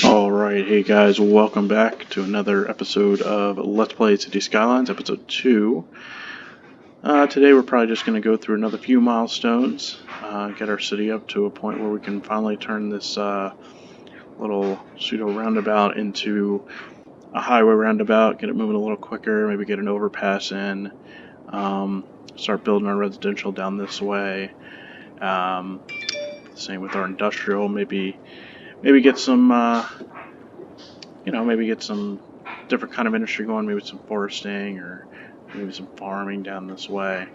Alright, hey guys, welcome back to another episode of Let's Play City Skylines, episode 2. Today we're probably just going to go through another few milestones, get our city up to a point where we can finally turn this little pseudo roundabout into a highway roundabout, get it moving a little quicker, maybe get an overpass in, start building our residential down this way. Same with our industrial, maybe get some, maybe get some different kind of industry going, maybe some foresting or maybe some farming down this way,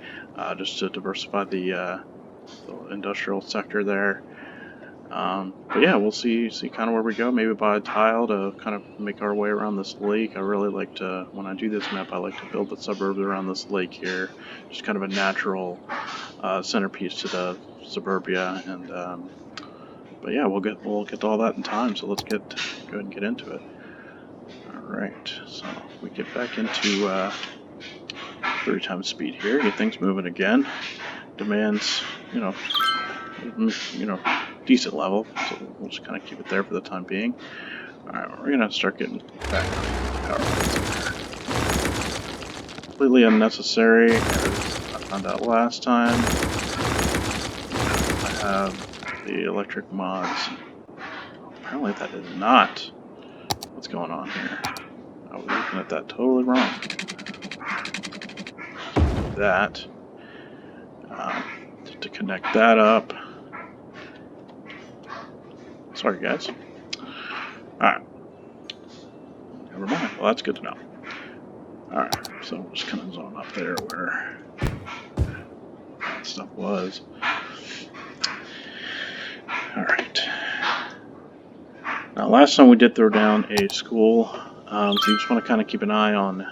just to diversify the industrial sector there. But yeah, we'll see kind of where we go. Maybe buy a tile to kind of make our way around this lake. I really like to, when I do this map, I like to build the suburbs around this lake here. Just kind of a natural centerpiece to the suburbia. And but yeah, we'll get to all that in time. So let's go ahead and get into it. All right, so we get back into 3 times speed here. Get things moving again. Demand's decent level, so we'll just kind of keep it there for the time being. Alright, we're gonna start getting back on power lines. Completely unnecessary, as I found out last time. I have the electric mods. Apparently that is not what's going on here. I was looking at that totally wrong. That to connect that up. Sorry, guys. Alright. Never mind. Well, that's good to know. Alright, so we'll just kind of zone up there where that stuff was. Alright. Now, last time we did throw down a school, so you just want to kind of keep an eye on,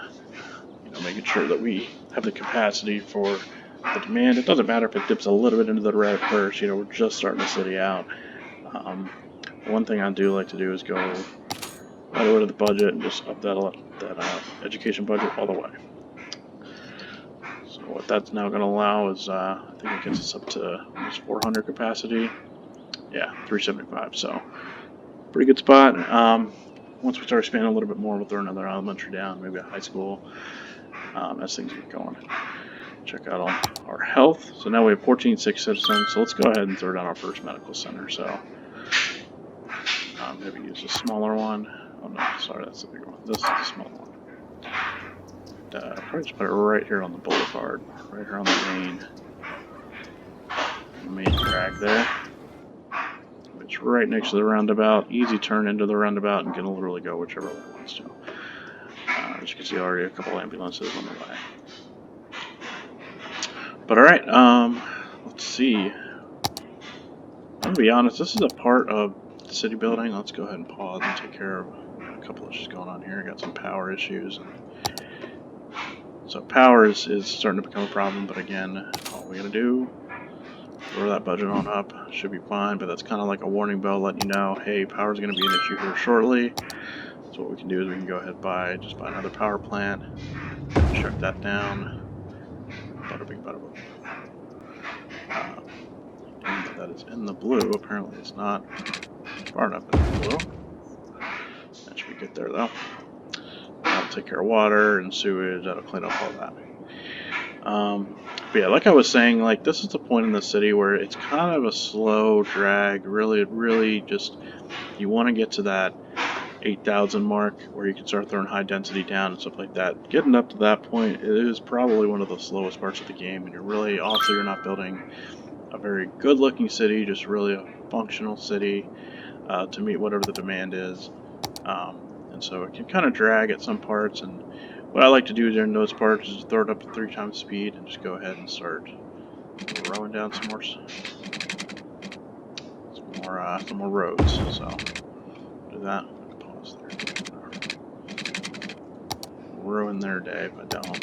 making sure that we have the capacity for the demand. It doesn't matter if it dips a little bit into the red first. We're just starting the city out. One thing I do like to do is go right over to the budget and just up that education budget all the way. So what that's now going to allow is, I think it gets us up to almost 400 capacity. Yeah, 375. So pretty good spot. Once we start expanding a little bit more, we'll throw another elementary down, maybe a high school, as things get going. Check out our health. So now we have 14 sick citizens. So let's go ahead and throw down our first medical center. So maybe use a smaller one. Oh no, sorry, that's the bigger one. This is the smaller one. Probably just put it right here on the boulevard, right here on the main drag there. It's right next to the roundabout. Easy turn into the roundabout and can literally go whichever way it wants to. As you can see, already a couple ambulances on the way. But alright, let's see. I'm gonna be honest, this is a part of the city building. Let's go ahead and pause and take care of a couple issues going on here. I got some power issues. So power is starting to become a problem, but again, all we gotta do, throw that budget on up, should be fine, but that's kind of like a warning bell letting you know, hey, power's gonna be an issue here shortly. So what we can do is we can go ahead and buy another power plant, shut that down. Bada bing, bada boom. That is in the blue. Apparently it's not far enough in the blue. That should be good there though. That'll take care of water and sewage. That'll clean up all that. But yeah, like I was saying, like this is the point in the city where it's kind of a slow drag. Really just, you want to get to that 8,000 mark where you can start throwing high density down and stuff like that. Getting up to that point, it is probably one of the slowest parts of the game, and you're not building a very good looking city, just really a functional city to meet whatever the demand is. And so it can kind of drag at some parts, and what I like to do during those parts is throw it up to 3 times speed and just go ahead and start rowing down some more roads. So do that. Pause there. Ruin their day if I don't.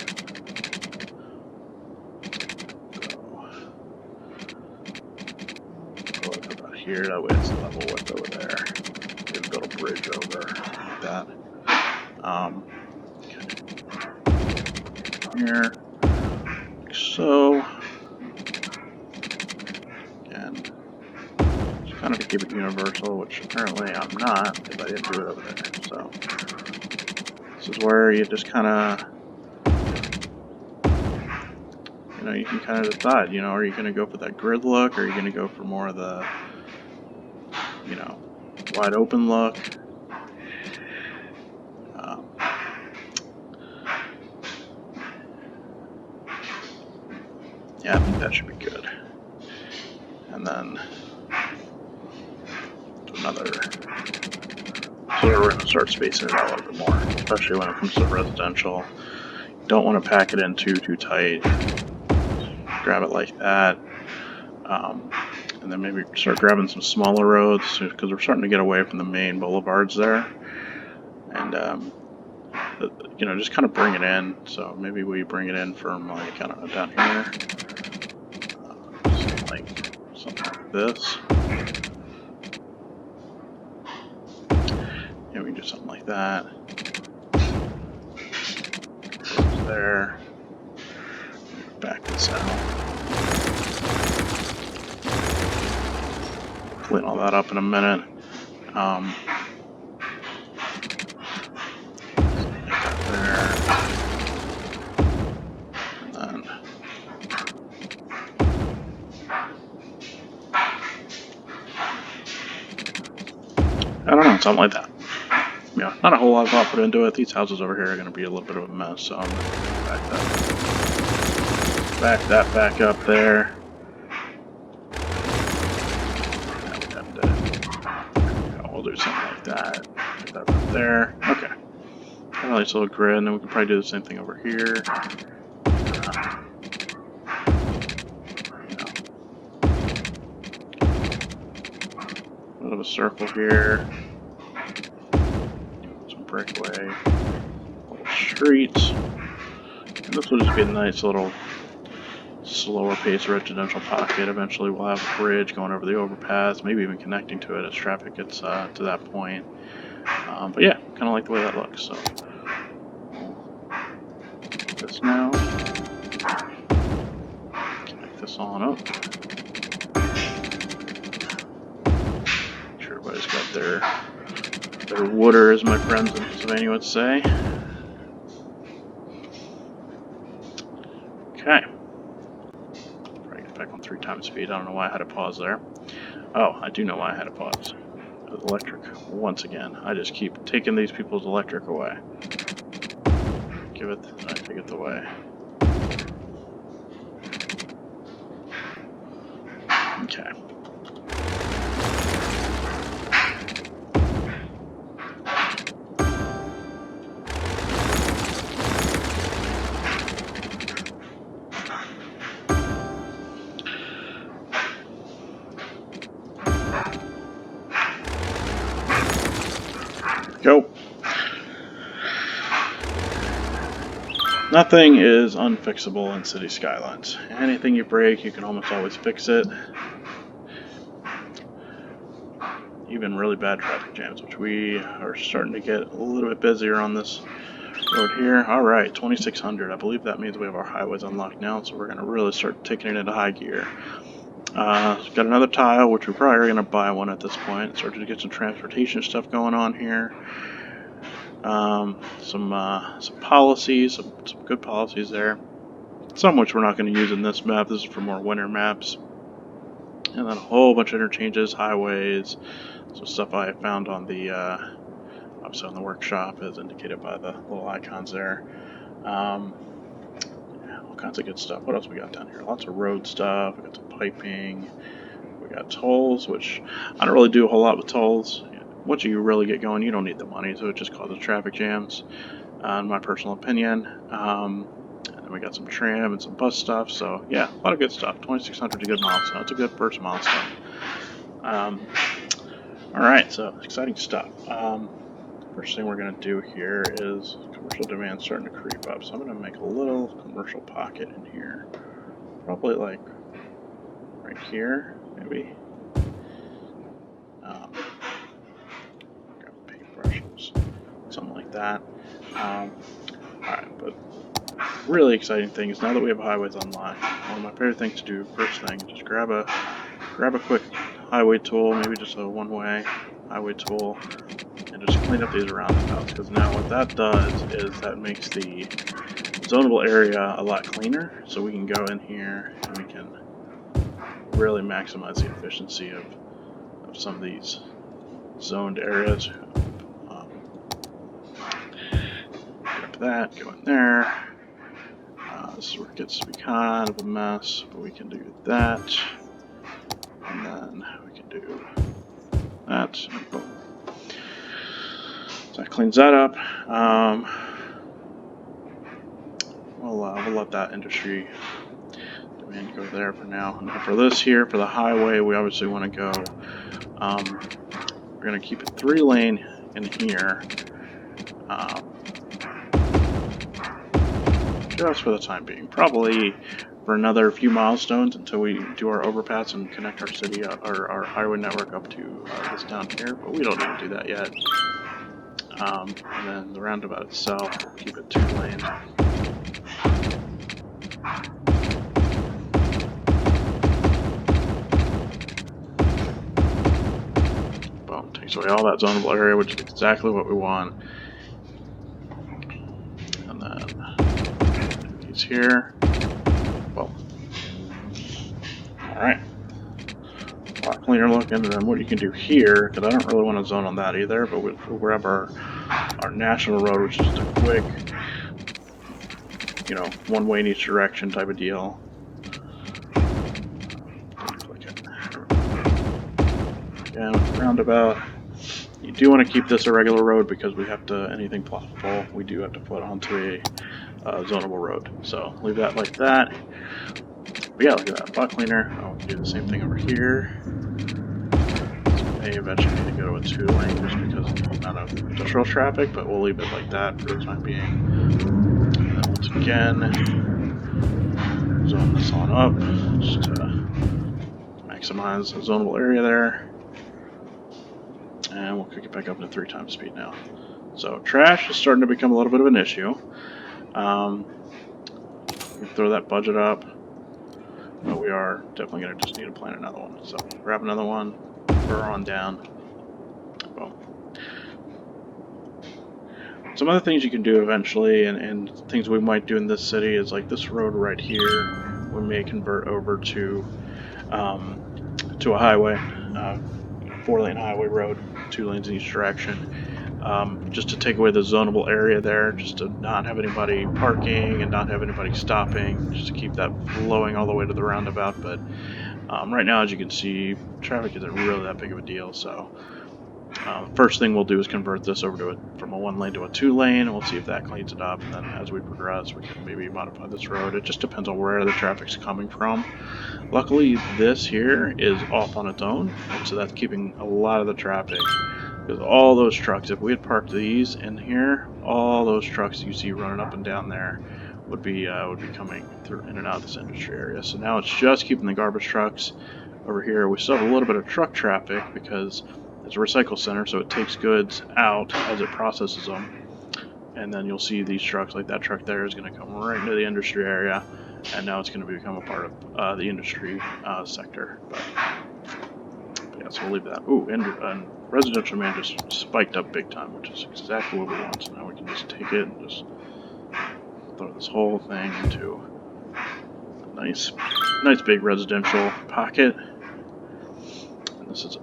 Go up about here. That way it's level with over there. Maybe build a bridge over like that. Here, like so, and kind of to keep it universal, which apparently I'm not, because I didn't do it over there. So this is where you just kind of, you know, you can kind of decide, you know, are you going to go for that grid look, or are you going to go for more of the, you know, wide open look? Yeah, I think that should be good. And then another, so we're going to start spacing it out a little bit more, especially when it comes to residential. Don't want to pack it in too tight. Grab it like that. And then maybe start grabbing some smaller roads, because we're starting to get away from the main boulevards there. And, you know, just kind of bring it in. So maybe we bring it in from, like, kind of down here. Something like this. Yeah, we can do something like that. Roads there. Back this out. Clean all that up in a minute. There. And then I don't know, something like that. Yeah, not a whole lot of thought put into it. These houses over here are going to be a little bit of a mess, so I'm going to back that back up there. We'll do something like that. Put that right there. Okay. Got a nice little grid, and then we can probably do the same thing over here. A bit of a circle here. Some breakaway. Little streets. And this will just be a nice little slower paced residential pocket. Eventually we'll have a bridge going over the overpass, maybe even connecting to it as traffic gets to that point. But yeah, kind of like the way that looks. So this now, connect this on up. Make sure everybody's got their water, as my friends in Pennsylvania would say. Okay. Probably get back on 3 times speed. I don't know why I had to pause there. Oh, I do know why I had to pause. Electric once again. I just keep taking these people's electric away. Take it away. Okay. Go. Nothing is unfixable in City Skylines. Anything you break, you can almost always fix it. Even really bad traffic jams, which we are starting to get a little bit busier on this road here. Alright, 2600. I believe that means we have our highways unlocked now, so we're going to really start taking it into high gear. Got another tile, which we're probably going to buy one at this point. Started to get some transportation stuff going on here. Some policies, some good policies there. Some which we're not going to use in this map. This is for more winter maps. And then a whole bunch of interchanges, highways, some stuff I found on the obviously on the workshop, as indicated by the little icons there. All kinds of good stuff. What else we got down here? Lots of road stuff. We got some piping. We got tolls, which I don't really do a whole lot with tolls. Once you really get going, you don't need the money, so it just causes traffic jams, in my personal opinion. And then we got some tram and some bus stuff, so yeah, a lot of good stuff. 2600 is a good milestone. It's a good first milestone. Alright, so exciting stuff. First thing we're going to do here is commercial demand starting to creep up, so I'm going to make a little commercial pocket in here. Probably like right here, maybe. Grab paintbrushes, something like that. Alright, but really exciting thing is now that we have highways unlocked, one of my favorite things to do first thing is just grab a quick highway tool, maybe just a one-way highway tool, and just clean up these roundabouts, because now what that does is that makes the zonable area a lot cleaner, so we can go in here and we can really maximize the efficiency of some of these zoned areas. Grab that, go in there. This is where it gets to be kind of a mess, but we can do that, and then we can do that, and boom. So that cleans that up. We'll let that industry demand go there for now. And for this here, for the highway, we obviously want to go. We're going to keep it 3-lane in here, just for the time being. Probably for another few milestones until we do our overpass and connect our city, our highway network up to this down here. But we don't need to do that yet. And then the roundabout itself, we'll keep it 2 lanes. Boom, takes away all that zonable area, which is exactly what we want. And then these here. Boom. Alright. A lot cleaner looking. And then what you can do here, because I don't really want to zone on that either, but we'll grab our national road, which is just a quick, you know, one-way in each direction type of deal. Click it. Again, with the roundabout. You do want to keep this a regular road because we have to, anything possible, we do have to put onto a zonable road. So leave that like that. But yeah, look at that, bot cleaner. Oh, we can do the same thing over here. May eventually need to go to a 2-lane just because of the amount of industrial traffic, but we'll leave it like that for the time being. And then once again, zone this on up, just to maximize the zonable area there. And we'll kick it back up to 3 times speed now. So trash is starting to become a little bit of an issue. We throw that budget up, but we are definitely going to just need to plan another one. So grab another one, throw her on down. Boom. Some other things you can do eventually, and things we might do in this city, is like this road right here, we may convert over to a highway, 4-lane highway road, 2 lanes in each direction, just to take away the zonable area there, just to not have anybody parking and not have anybody stopping, just to keep that flowing all the way to the roundabout. But right now, as you can see, traffic isn't really that big of a deal, so first thing we'll do is convert this over to from a 1-lane to a 2-lane, and we'll see if that cleans it up, and then as we progress we can maybe modify this road. It just depends on where the traffic's coming from. Luckily this here is off on its own, and so that's keeping a lot of the traffic, because all those trucks, if we had parked these in here, all those trucks you see running up and down there would be coming through in and out of this industry area. So now it's just keeping the garbage trucks over here. We still have a little bit of truck traffic because it's a recycle center, so it takes goods out as it processes them. And then you'll see these trucks, like that truck there, is going to come right into the industry area, and now it's going to become a part of the industry sector. But yeah, so we'll leave that. Ooh, and residential demand just spiked up big time, which is exactly what we want. So now we can just take it and just throw this whole thing into a nice big residential pocket. And this is a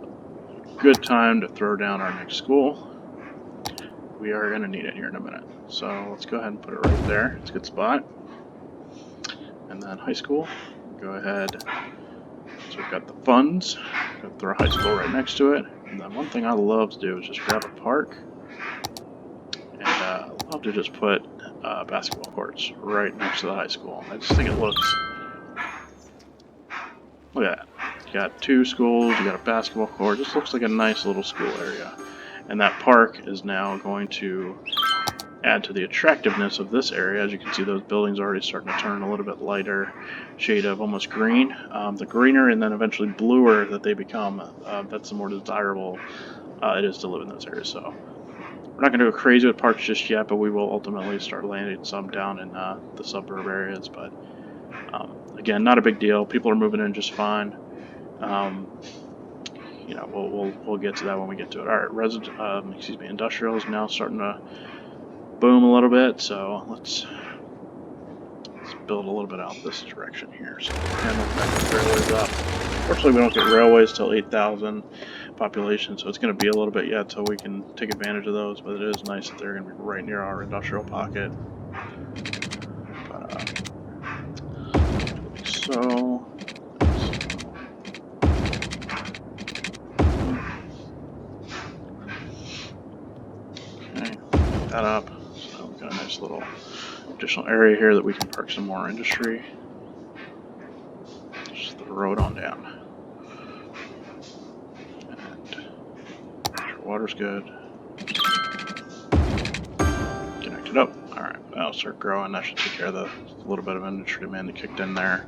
good time to throw down our next school. We are going to need it here in a minute. So let's go ahead and put it right there. It's a good spot. And then high school, go ahead. So we've got the funds. Go throw a high school right next to it. And then one thing I love to do is just grab a park. And I love to just put basketball courts right next to the high school. I just think it looks... Look at that. You got 2 schools, you got a basketball court. Just looks like a nice little school area. And that park is now going to add to the attractiveness of this area. As you can see, those buildings are already starting to turn a little bit lighter shade of almost green. The greener and then eventually bluer that they become, that's the more desirable it is to live in those areas. So we're not going to go crazy with parks just yet, but we will ultimately start landing some down in the suburb areas. But again, not a big deal. People are moving in just fine. you know, we'll get to that when we get to it. All right, industrial is now starting to boom a little bit, so let's build a little bit out this direction here. So and look back the railways up. Fortunately, we don't get railways till 8,000 population, so it's going to be a little bit yet till we can take advantage of those. But it is nice that they're going to be right near our industrial pocket. But, like so. Okay, that up. So we've got a nice little additional area here that we can park some more industry. Just the road on down. And water's good. Connect it up. Alright, that'll start growing. That should take care of the little bit of industry demand that kicked in there.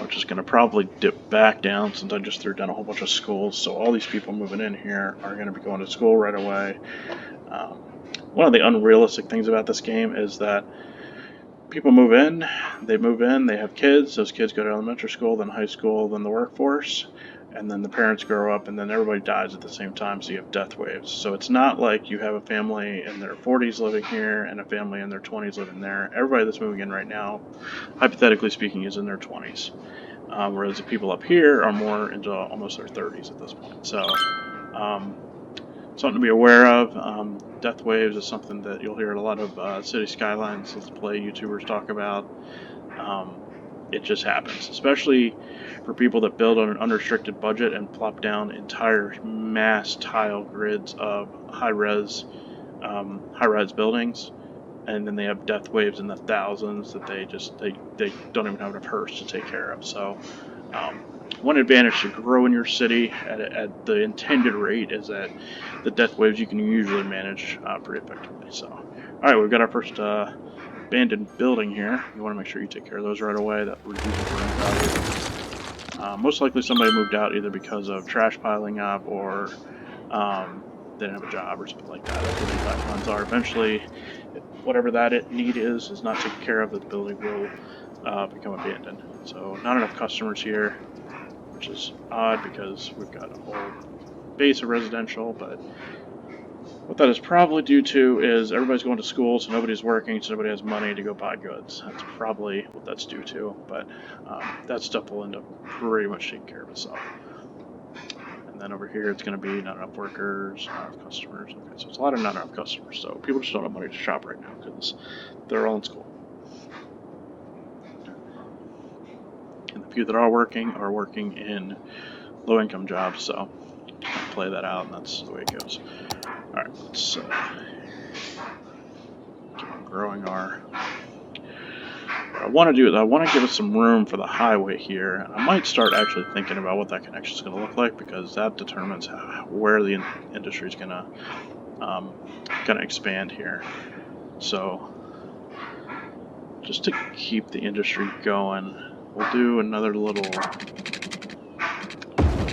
Which is going to probably dip back down since I just threw down a whole bunch of schools. So all these people moving in here are going to be going to school right away. One of the unrealistic things about this game is that people move in, they have kids, those kids go to elementary school, then high school, then the workforce, and then the parents grow up, and then everybody dies at the same time, so you have death waves. So it's not like you have a family in their 40s living here and a family in their 20s living there. Everybody that's moving in right now, hypothetically speaking, is in their 20s. Whereas the people up here are more into almost their 30s at this point. So, something to be aware of. Death waves is something that you'll hear a lot of City Skylines Let's Play YouTubers talk about. It just happens, especially for people that build on an unrestricted budget and plop down entire mass tile grids of high-res buildings, and then they have death waves in the thousands that they don't even have enough hearse to take care of. So one advantage to grow in your city at the intended rate is that the death waves you can usually manage pretty effectively. So, all right, we've got our first abandoned building here. You want to make sure you take care of those right away. That reduces rent value. Most likely somebody moved out either because of trash piling up or they didn't have a job or something like that. That's what these pipelines are. Eventually, whatever that need is not taken care of, the building will become abandoned. So not enough customers here, which is odd because we've got a whole base of residential, but what that is probably due to is everybody's going to school, so nobody's working, so nobody has money to go buy goods. That's probably what that's due to, but that stuff will end up pretty much taking care of itself. And then over here, it's going to be not enough workers, not enough customers. Okay, so it's a lot of not enough customers, so people just don't have money to shop right now because they're all in school. And the few that are working in low-income jobs, so play that out, and that's the way it goes. Alright, let's keep on growing our... What I want to do is I want to give us some room for the highway here, and I might start actually thinking about what that connection is going to look like, because that determines where the industry is going to expand here. So, just to keep the industry going, we'll do another little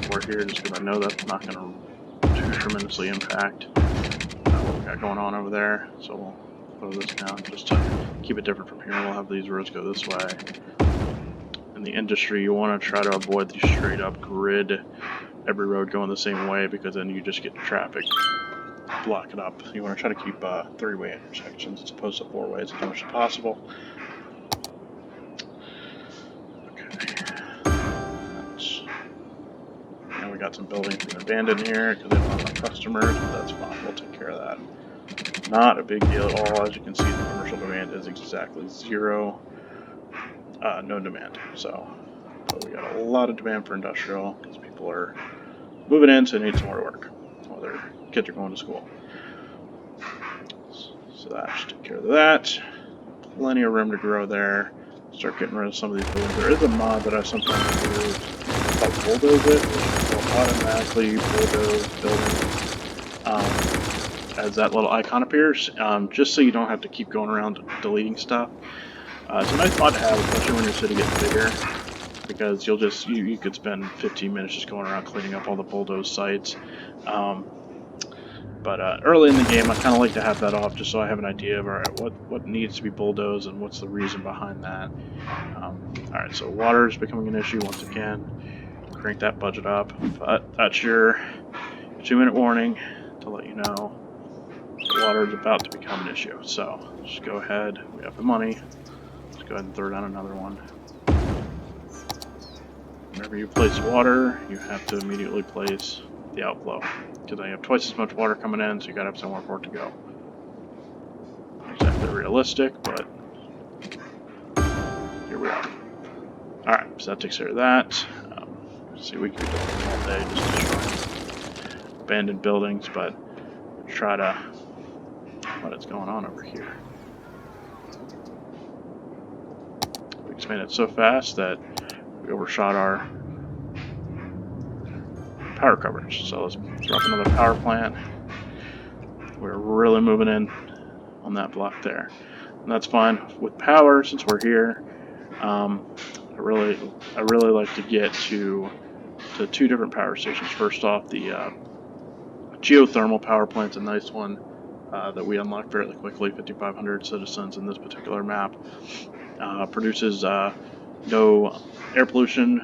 port here, just because I know that's not going to too tremendously impact what we got going on over there. So we'll close this down just to keep it different from here. We'll have these roads go this way. In the industry, you want to try to avoid the straight up grid, every road going the same way, because then you just get traffic block it up. You want to try to keep three-way intersections as opposed to four-ways as much as possible. We got some buildings being abandoned here because they don't have enough customers, but that's fine. We'll take care of that. Not a big deal at all. As you can see, the commercial demand is exactly zero. No demand. So, but we got a lot of demand for industrial because people are moving in, so they need somewhere to work while their kids are going to school. So that should take care of that. Plenty of room to grow there. Start getting rid of some of these buildings. There is a mod that I sometimes use called Bulldoze it, which will automatically bulldoze buildings as that little icon appears, just so you don't have to keep going around deleting stuff. It's a nice mod to have, especially when your city gets bigger, because you'll just you could spend 15 minutes just going around cleaning up all the bulldoze sites. But early in the game, I kind of like to have that off just so I have an idea of what needs to be bulldozed and what's the reason behind that. Alright, so water is becoming an issue once again. crank that budget up. But that's your 2-minute warning to let you know the water is about to become an issue. So just go ahead. We have the money. Just go ahead and throw down another one. Whenever you place water, you have to immediately place the outflow, because I have twice as much water coming in, so you gotta have somewhere for it to go. Not exactly realistic, but here we are. Alright, so that takes care of that. See, we could be doing all day just destroying abandoned buildings, but try to... what is going on over here? We expanded so fast that we overshot our power coverage. So let's drop another power plant. We're really moving in on that block there. And that's fine. With power, since we're here, I really like to get to 2 different power stations. First off, the geothermal power plant's a nice one that we unlocked fairly quickly. 5,500 citizens in this particular map. Produces no air pollution,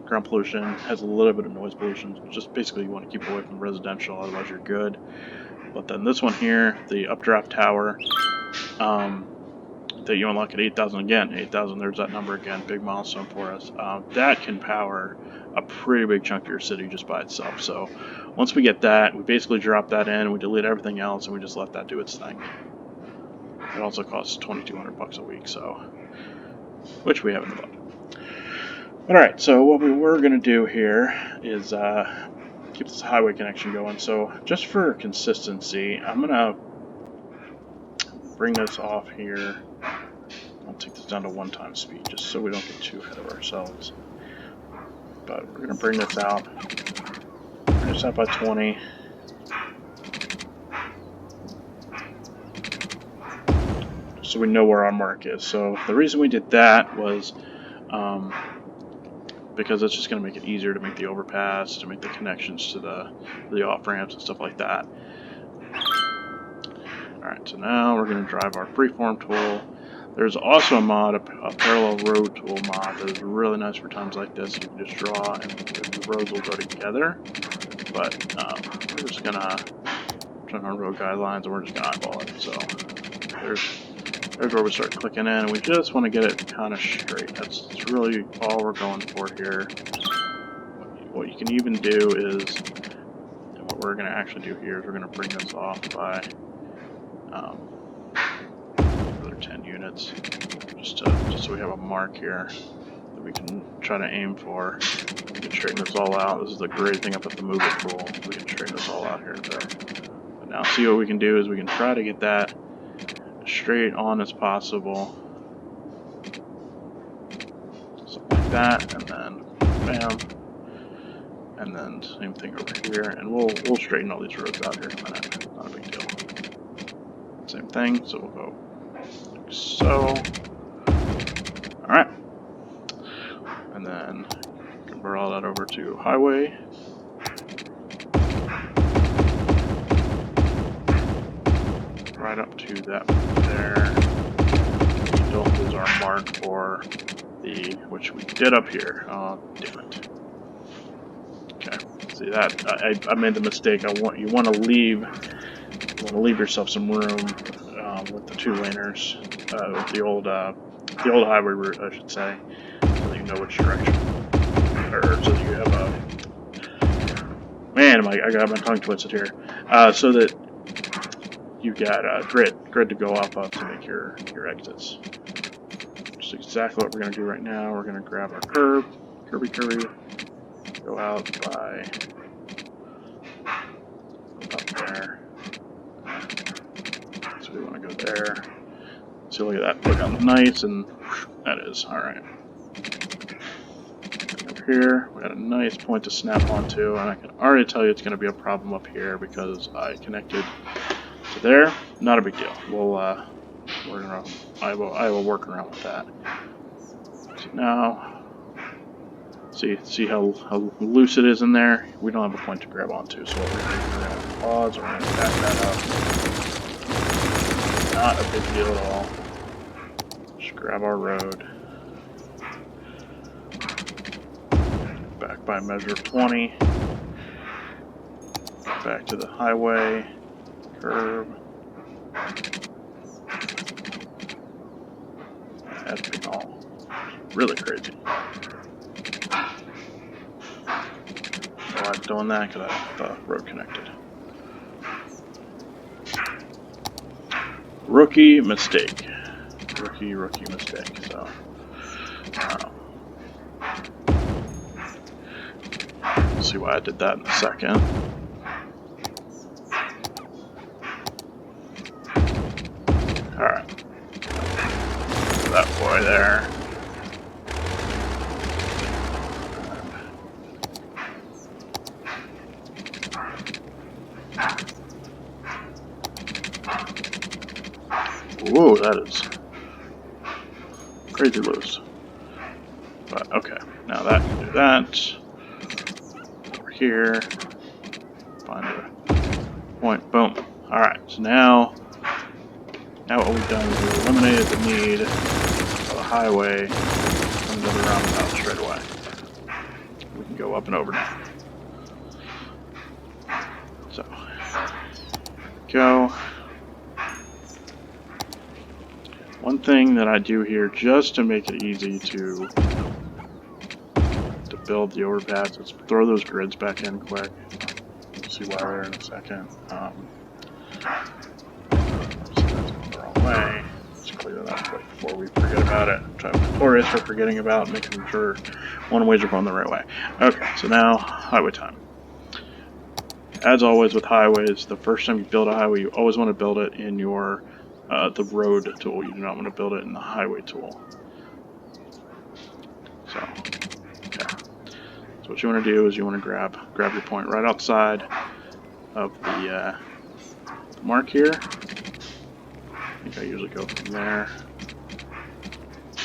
ground pollution, has a little bit of noise pollution. Just basically you want to keep away from residential, otherwise you're good. But then this one here, the updraft tower, that you unlock at 8,000 again. 8,000, there's that number again, big milestone for us. That can power a pretty big chunk of your city just by itself. So once we get that, we basically drop that in, we delete everything else, and we just let that do its thing. It also costs 2,200 bucks a week, so which we have in the budget. Alright, so what we were going to do here is keep this highway connection going. So just for consistency, I'm going to bring this off here. I'll take this down to 1 times speed just so we don't get too ahead of ourselves. But we're going to bring this out. Bring this out by 20. So we know where our mark is. So the reason we did that was because it's just going to make it easier to make the overpass, to make the connections to the off-ramps and stuff like that. Alright, so now we're going to drive our Freeform tool. There's also a mod, a parallel road tool mod, that is really nice for times like this. You can just draw and the roads will go together. But we're just going to turn on road guidelines and we're just going to eyeball it. So there's where we start clicking in, and we just want to get it kind of straight. That's really all we're going for here. What you can even do is, and what we're going to actually do here is we're going to bring this off by another 10 units, just so we have a mark here that we can try to aim for. We can straighten this all out. This is the great thing about the move it tool. We can straighten this all out here and there. But now see what we can do is we can try to get that straight on as possible, something like that, and then bam, and then same thing over here, and we'll straighten all these roads out here in a minute. Not a big deal. Same thing, so we'll go like so. All right, and then convert all that over to highway. Right up to that there. Don't lose our mark for the, which we did up here. Oh, damn it. Okay, see that? I made the mistake. You want to leave yourself some room with the 2-laners, with the old highway route, I should say, so that you know which direction, or so that you have a. Man, I got my tongue twisted here. So that you've got a grid to go off of to make your exits. Just exactly what we're going to do right now. We're going to grab our curvy, go out by up there. So we want to go there. So look at that, look how nice, and that is alright. Over here, we got a nice point to snap onto, and I can already tell you it's going to be a problem up here because I connected to there. Not a big deal. I will work around with that. So now, see how loose it is in there? We don't have a point to grab onto, so what we're going to pause, we're going to back that up. Not a big deal at all. Just grab our road. Back by measure of 20. Back to the highway, curve. That's been all really crazy. So I was doing that because I thought the road connected. Rookie mistake. Rookie mistake. So, we'll see why I did that in a second. Alright. That boy there. Whoa, that is crazy loose. But okay, now that can do that. Over here. Find a point. Boom. Alright, so now what we've done is we've eliminated the need of the highway and go the roundabout straight away. We can go up and over now. So, go. One thing that I do here just to make it easy to build the overpass is throw those grids back in quick. You'll see why there in a second. So that's going the wrong way. Let's clear that up quick before we forget about it. I'm notorious for forgetting about making sure one-ways are going the right way. Okay, so now highway time. As always with highways, the first time you build a highway, you always want to build it in your the road tool. You do not want to build it in the highway tool. So, okay. So what you want to do is you want to grab your point right outside of the mark here. I think I usually go from there.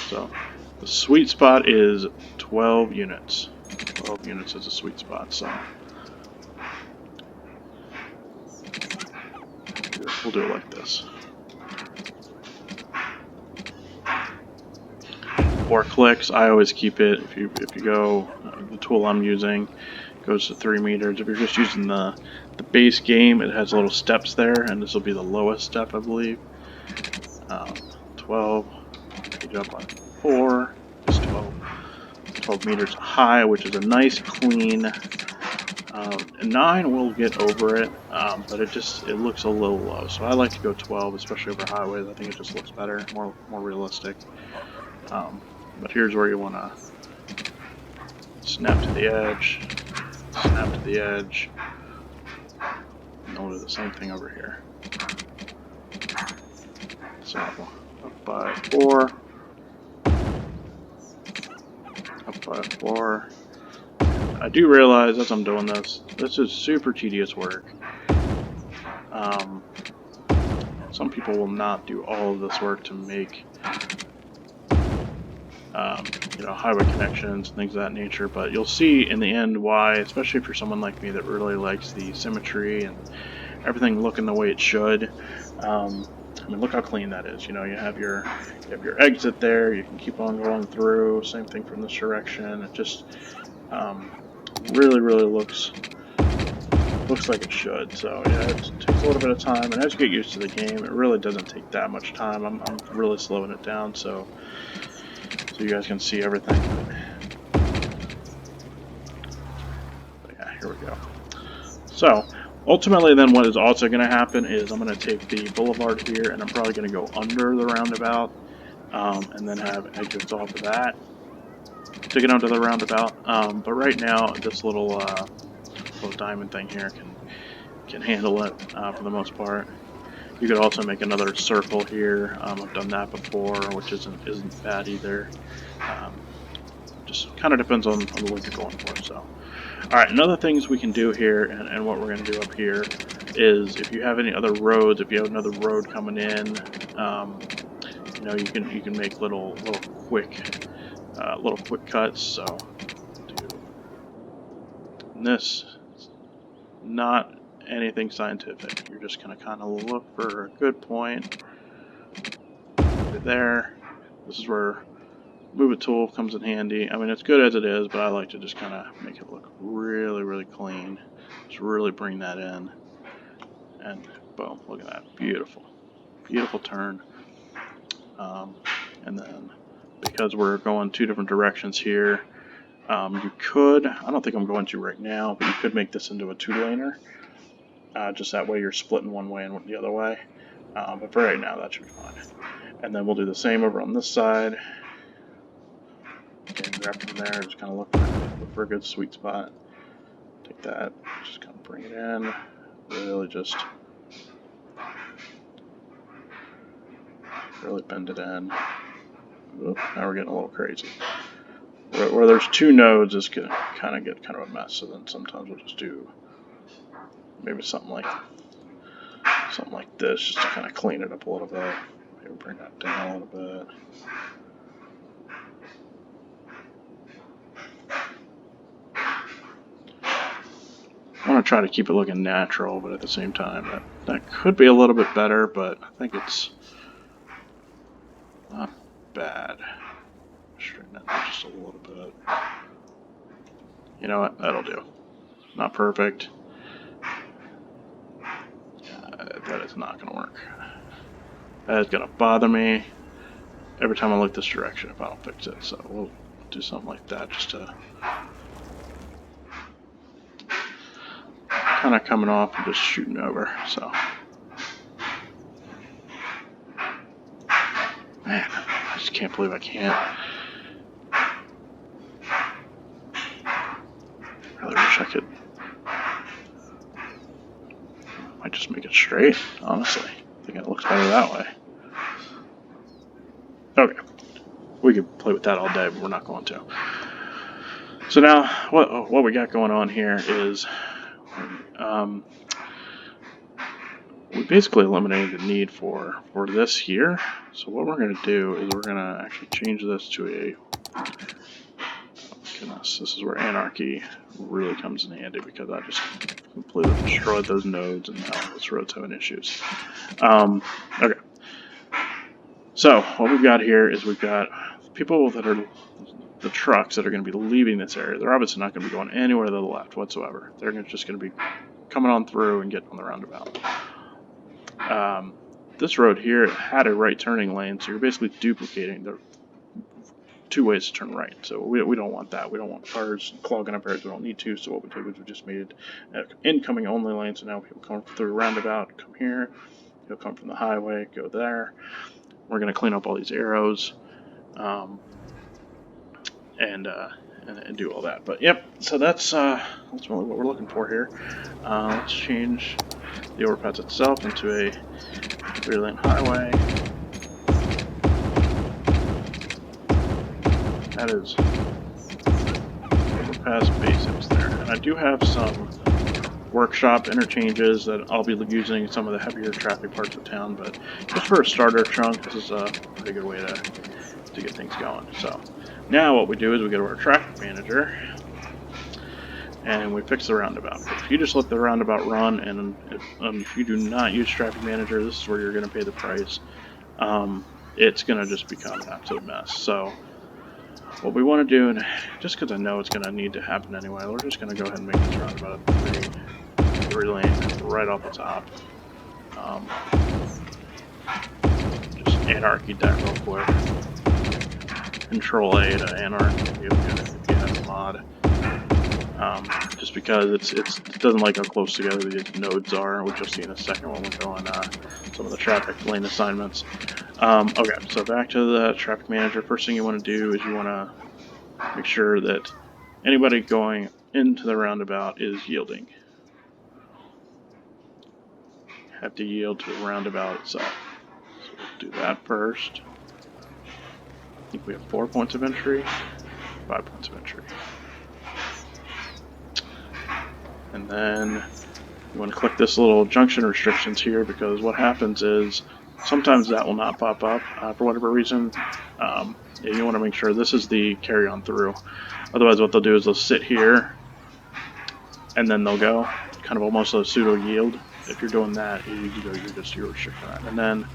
So the sweet spot is 12 units. 12 units is a sweet spot. So we'll do it like this. 4 clicks. I always keep it. If you go, the tool I'm using goes to 3 meters. If you're just using the base game, it has little steps there, and this will be the lowest step, I believe. 12. You jump on 4. It's 12 meters high, which is a nice clean. 9 will get over it, but it looks a little low. So I like to go 12, especially over highways. I think it just looks better, more realistic. But here's where you want to snap to the edge, snap to the edge, and we'll do the same thing over here. So up by 4, up by 4. I do realize as I'm doing this is super tedious work. Some people will not do all of this work to make highway connections, things of that nature, but you'll see in the end why, especially if you're someone like me that really likes the symmetry and everything looking the way it should. I mean, look how clean that is. You have your exit there. You can keep on going through. Same thing from this direction. It just really looks like it should. So yeah, it takes a little bit of time, and as you get used to the game, it really doesn't take that much time. I'm really slowing it down so you guys can see everything. But yeah, here we go. So ultimately then what is also going to happen is I'm going to take the boulevard here and I'm probably going to go under the roundabout and then have exits off of that to get onto the roundabout. But right now this little diamond thing here can handle it for the most part. You could also make another circle here. I've done that before, which isn't bad either. Just kind of depends on the look you're going for. So, all right, another things we can do here, and what we're going to do up here is if you have any other roads, if you have another road coming in, you can make little quick cuts. So, this is not anything scientific. You're just going to kind of look for a good point. Right there. This is where Move it tool comes in handy. I mean, it's good as it is, but I like to just kind of make it look really, really clean. Just really bring that in. And boom, look at that. Beautiful. Beautiful turn. And then, because we're going two different directions here, you could, I don't think I'm going to right now, but you could make this into a two-laner. Just that way you're splitting one way and the other way. But for right now, that should be fine. And then we'll do the same over on this side. Okay, grab from there, just kind of look for a good sweet spot. Take that, just kind of bring it in. Really just really bend it in. Oop, now we're getting a little crazy. Where there's two nodes, it's gonna kind of get kind of a mess. So then sometimes we'll just do maybe something like this, just to kind of clean it up a little bit. Maybe bring that down a little bit. I want to try to keep it looking natural, but at the same time, that could be a little bit better, but I think it's not bad. Straighten it out just a little bit. You know what? That'll do. Not perfect. That is not going to work. That is going to bother me every time I look this direction if I don't fix it. So we'll do something like that just to kind of coming off and just shooting over. So, man, I just can't believe I can't. Really wish I could. Might just make it straight, honestly. I think it looks better that way. Okay. We could play with that all day, but we're not going to. So now, what we got going on here is we basically eliminated the need for this here. So what we're going to do is we're going to actually change this to a... Oh, goodness, this is where anarchy really comes in handy, because I just completely destroyed those nodes and now this road's having issues. Okay. So what we've got here is we've got people that are the trucks that are going to be leaving this area. They're obviously not going to be going anywhere to the left whatsoever. They're just going to be coming on through and getting on the roundabout. This road here had a right turning lane, so you're basically duplicating the two ways to turn right. So we don't want that. We don't want cars clogging up areas we don't need to. So what we did was we just made an incoming only lane. So now people come through a roundabout, come here. You'll come from the highway, go there. We're going to clean up all these arrows, and do all that. But yep, so that's really what we're looking for here. Let's change the overpass itself into a 3-lane highway. That is overpass basics there. And I do have some workshop interchanges that I'll be using some of the heavier traffic parts of town, but just for a starter chunk, this is a pretty good way to get things going. So now what we do is we go to our traffic manager and we fix the roundabout. If you just let the roundabout run, and if you do not use traffic manager, this is where you're going to pay the price. It's going to just become an absolute mess. So what we want to do, and just because I know it's going to need to happen anyway, we're just going to go ahead and make this roundabout a 3-lane right off the top. Just anarchy that real quick. Control A to anarchy if you have a mod. Just because it doesn't like how close together these nodes are, which you'll see in a second when we go on some of the traffic lane assignments. Okay, so back to the traffic manager. First thing you want to do is you want to make sure that anybody going into the roundabout is yielding. Have to yield to the roundabout itself. So we'll do that first. I think we have 4 points of entry, 5 points of entry. And then you want to click this little junction restrictions here, because what happens is sometimes that will not pop up for whatever reason. You want to make sure this is the carry on through. Otherwise what they'll do is they'll sit here and then they'll go kind of almost a pseudo yield. If you're doing that, you're restricting that. And then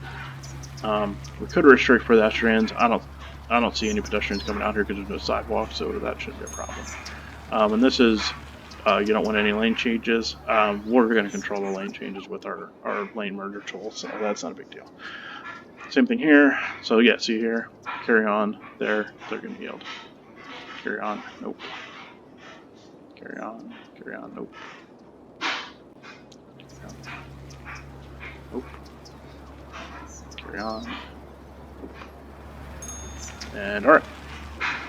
we could restrict pedestrians. I don't I don't see any pedestrians coming out here because there's no sidewalk, so that shouldn't be a problem. And this is, you don't want any lane changes. We're going to control the lane changes with our lane merger tool, so that's not a big deal. Same thing here. So yeah, see here, carry on, there, they're going to yield. Carry on, nope. Carry on, nope. Nope. Carry on. Nope. And alright.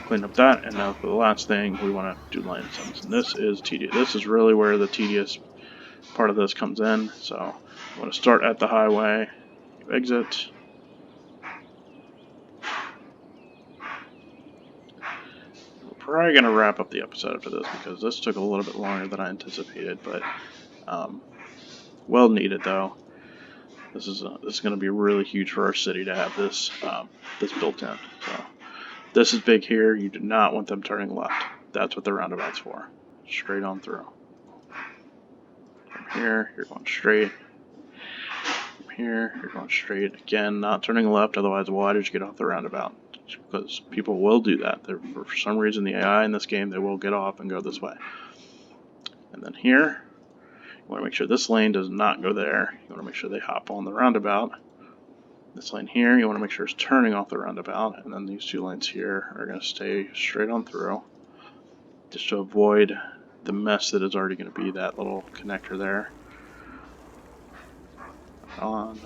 Clean up that, and now for the last thing, we want to do lane sums. And this is tedious. This is really where the tedious part of this comes in. So I want to start at the highway, you exit. We're probably going to wrap up the episode after this because this took a little bit longer than I anticipated, but well needed though. This is going to be really huge for our city to have this this built in. So this is big here. You do not want them turning left. That's what the roundabout's for. Straight on through. From here, you're going straight. From here, you're going straight. Again, not turning left, otherwise why did you get off the roundabout? Because people will do that. For some reason, the AI in this game, they will get off and go this way. And then here, you want to make sure this lane does not go there. You want to make sure they hop on the roundabout. This lane here, you want to make sure it's turning off the roundabout, and then these two lanes here are going to stay straight on through, just to avoid the mess that is already going to be that little connector there. On.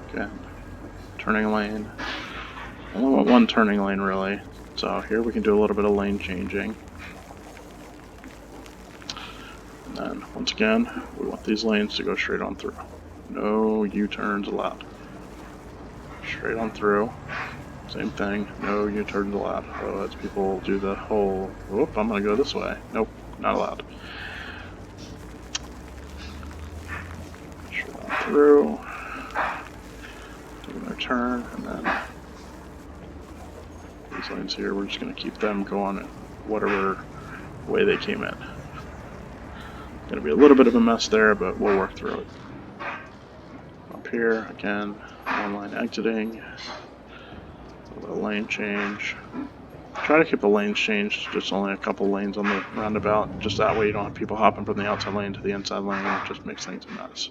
Okay, turning lane. Only want one turning lane really, so here we can do a little bit of lane changing. And then, once again, we want these lanes to go straight on through. No U-turns allowed. Straight on through. Same thing, no U-turns allowed. Otherwise people do the whole, whoop, I'm gonna go this way. Nope, not allowed. Straight on through. Taking their turn, and then these lanes here, we're just gonna keep them going whatever way they came in. Gonna be a little bit of a mess there, but we'll work through it. Up here, again, one line exiting. A lane change. Try to keep the lanes changed, just only a couple lanes on the roundabout. Just that way you don't have people hopping from the outside lane to the inside lane. It just makes things a mess.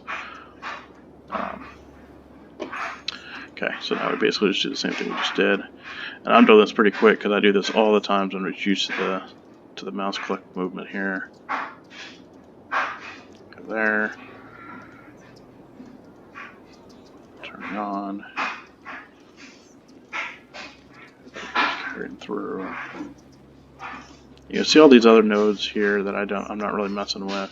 Okay, so now we basically just do the same thing we just did. And I'm doing this pretty quick because I do this all the time, so I'm just used to the mouse click movement here. Go there. Turn it on. Through. You see all these other nodes here that I'm not really messing with.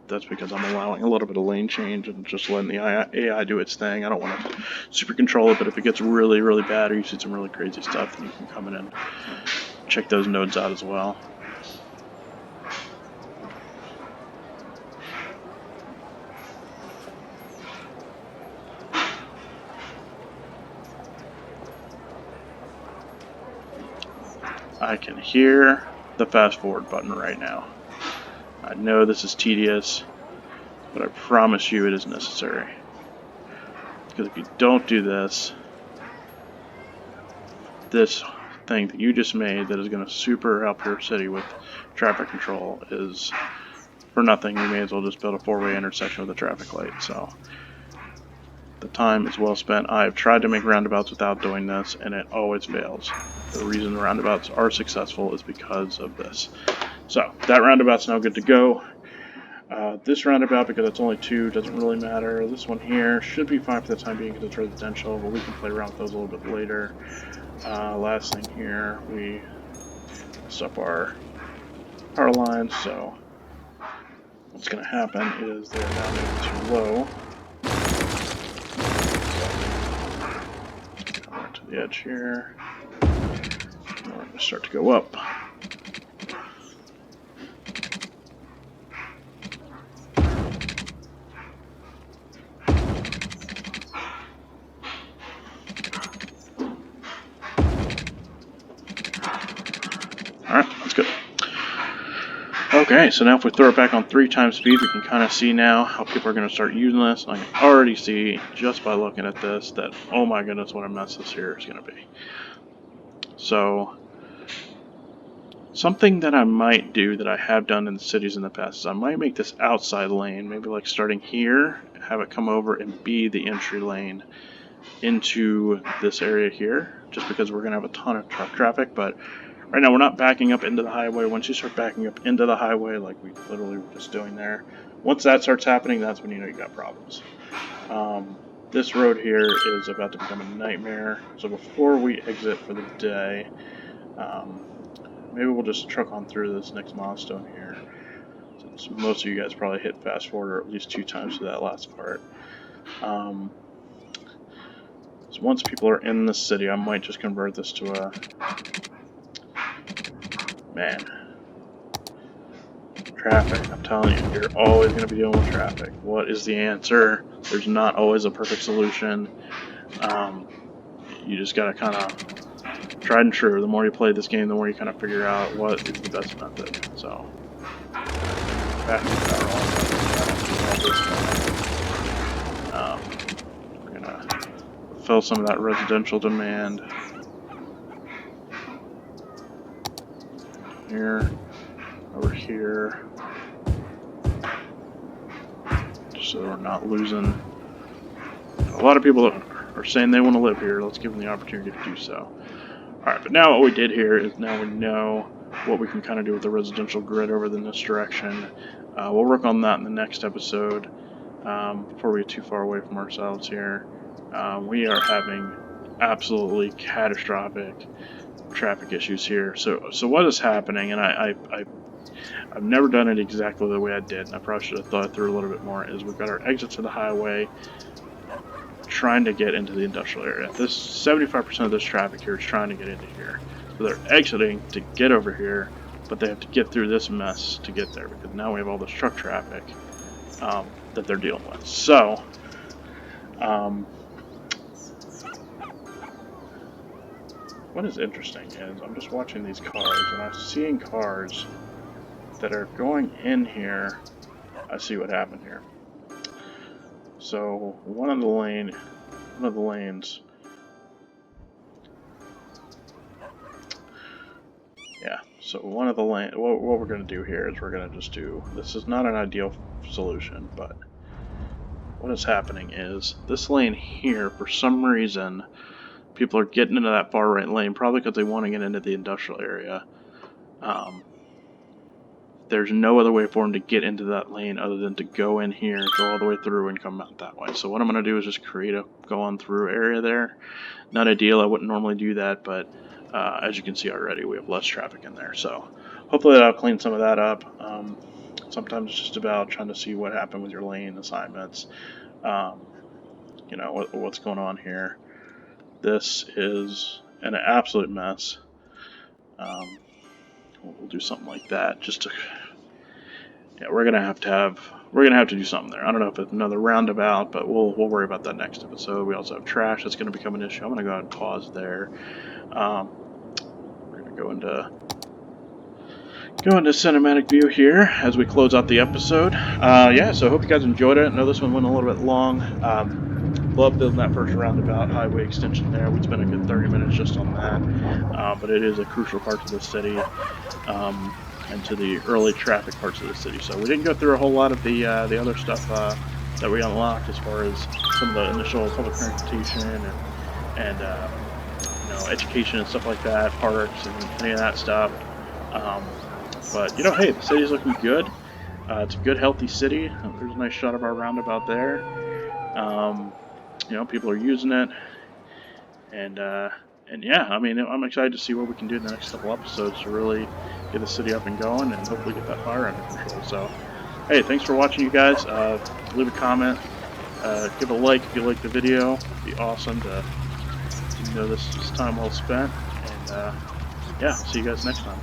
That's because I'm allowing a little bit of lane change and just letting the AI do its thing. I don't want to super control it, but if it gets really, really bad or you see some really crazy stuff, then you can come in and check those nodes out as well. I can hear the fast forward button right now. I know this is tedious, but I promise you it is necessary. Because if you don't do this, this thing that you just made that is going to super help your city with traffic control is for nothing. You may as well just build a four-way intersection with a traffic light. So the time is well spent. I've tried to make roundabouts without doing this, and it always fails. The reason the roundabouts are successful is because of this. So that roundabout's now good to go. This roundabout, because it's only two, doesn't really matter. This one here should be fine for the time being because it's residential, but we can play around with those a little bit later. Last thing here, we messed up our power lines, so what's going to happen is they're now moving too low. Come right to the edge here. And we're going to start to go up. Okay, so now if we throw it back on 3 times speed, we can kind of see now how people are going to start using this. And I can already see, just by looking at this, that, oh my goodness, what a mess this here is going to be. So, something that I might do that I have done in the cities in the past is I might make this outside lane, maybe like starting here, have it come over and be the entry lane into this area here, just because we're going to have a ton of truck traffic. But right now we're not backing up into the highway. Once you start backing up into the highway, like we literally were just doing there, once that starts happening, that's when you know you got problems. This road here is about to become a nightmare, so before we exit for the day, maybe we'll just truck on through this next milestone here, since most of you guys probably hit fast forward or at least 2 times to that last part. So once people are in the city, I might just convert this to a... Man. Traffic. I'm telling you, you're always going to be dealing with traffic. What is the answer? There's not always a perfect solution. You just got to kind of tried and true. The more you play this game, the more you kind of figure out what is the best method. So, back to power on. We're going to fill some of that residential demand here, over here, just so we're not losing. A lot of people are saying they want to live here. Let's give them the opportunity to do so. Alright, but now what we did here is now we know what we can kind of do with the residential grid over in this direction. We'll work on that in the next episode before we get too far away from ourselves here. We are having absolutely catastrophic traffic issues here. So what is happening, and I've never done it exactly the way I did, and I probably should have thought through a little bit more, is we've got our exit to the highway trying to get into the industrial area. This 75% of this traffic here is trying to get into here. So they're exiting to get over here, but they have to get through this mess to get there, because now we have all this truck traffic that they're dealing with. So, what is interesting is I'm just watching these cars, and I'm seeing cars that are going in here. I see what happened here. So one of the lanes. Yeah. So one of the lanes. What we're going to do here is we're going to just do. This is not an ideal solution, but what is happening is this lane here, for some reason, people are getting into that far right lane, probably because they want to get into the industrial area. There's no other way for them to get into that lane other than to go in here, go all the way through, and come out that way. So what I'm going to do is just create a go on through area there. Not ideal, I wouldn't normally do that, but as you can see already, we have less traffic in there. So hopefully that'll clean some of that up. Sometimes it's just about trying to see what happened with your lane assignments. You know, what's going on here. This is an absolute mess. We'll do something like that just to, yeah, we're gonna have to do something there. I don't know if it's another roundabout, but we'll worry about that next episode. We also have trash that's gonna become an issue. I'm gonna go ahead and pause there. We're gonna go into cinematic view here as we close out the episode. Yeah, so I hope you guys enjoyed it. I know this one went a little bit long. Love building that first roundabout highway extension there. We spent a good 30 minutes just on that, but it is a crucial part to the city and to the early traffic parts of the city. So we didn't go through a whole lot of the other stuff that we unlocked as far as some of the initial public transportation and you know, education and stuff like that, parks and any of that stuff. But you know, hey, the city's looking good. It's a good, healthy city. There's a nice shot of our roundabout there. You know, people are using it, and yeah, I mean, I'm excited to see what we can do in the next couple episodes to really get the city up and going, and hopefully get that fire under control. So, hey, thanks for watching, you guys. Leave a comment, give a like if you like the video. It'd be awesome to know this is time well spent, and yeah, see you guys next time.